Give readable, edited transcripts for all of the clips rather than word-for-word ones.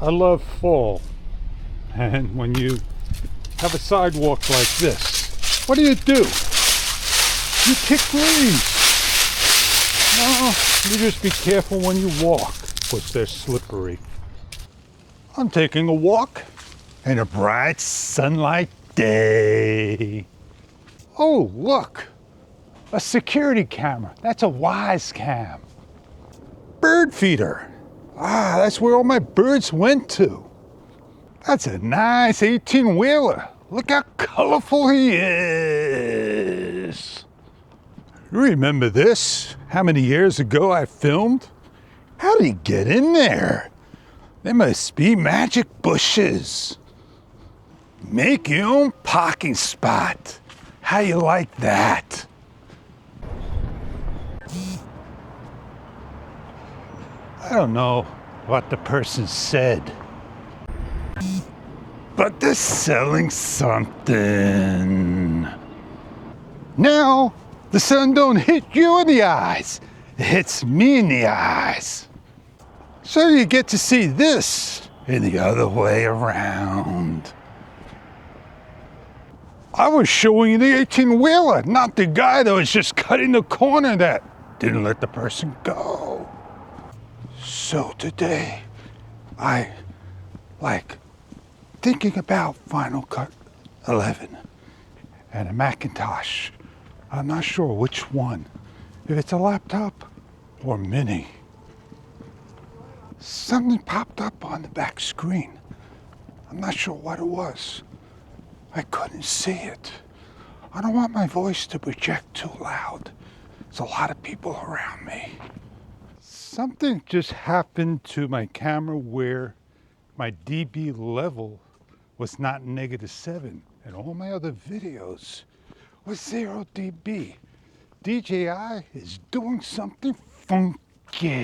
I love fall. And when you have a sidewalk like this, what do? You kick leaves. No, you just be careful when you walk, because they're slippery. I'm taking a walk in a bright sunlight day. Oh, look, a security camera. That's a Wise cam. Bird feeder. Ah, that's where all my birds went to. That's a nice 18-wheeler. Look how colorful he is. Remember this? How many years ago I filmed? How did he get in there? There must be magic bushes. Make your own parking spot. How you like that? I don't know what the person said, but they're selling something. Now, the sun don't hit you in the eyes. It hits me in the eyes. So you get to see this in the other way around. I was showing you the 18-wheeler, not the guy that was just cutting the corner that didn't let the person go. So today, I like thinking about Final Cut 11 and a Macintosh. I'm not sure which one, if it's a laptop or mini. Something popped up on the back screen. I'm not sure what it was. I couldn't see it. I don't want my voice to project too loud. There's a lot of people around me. Something just happened to my camera where my dB level was not -7, and all my other videos was 0 dB. DJI is doing something funky.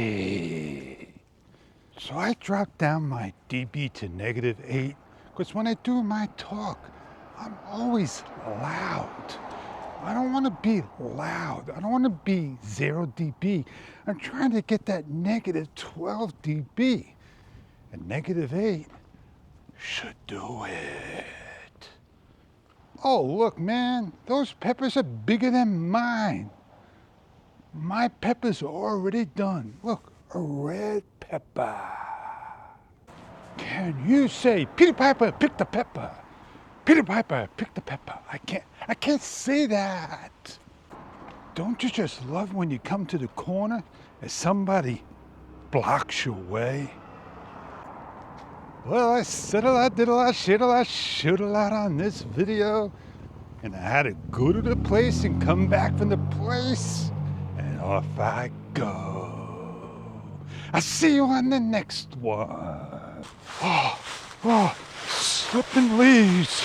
So I dropped down my dB to -8, because when I do my talk, I'm always loud. I don't want to be loud. I don't want to be 0 dB. I'm trying to get that -12 dB. And -8 should do it. Oh, look, man, those peppers are bigger than mine. My peppers are already done. Look, a red pepper. Can you say, Peter Piper, pick the pepper? Peter Piper, pick the pepper. I can't say that. Don't you just love when you come to the corner and somebody blocks your way? Well, I said a lot, did a lot, shit a lot, shoot a lot on this video. And I had to go to the place and come back from the place. And off I go. I'll see you on the next one. Oh, slipping leaves.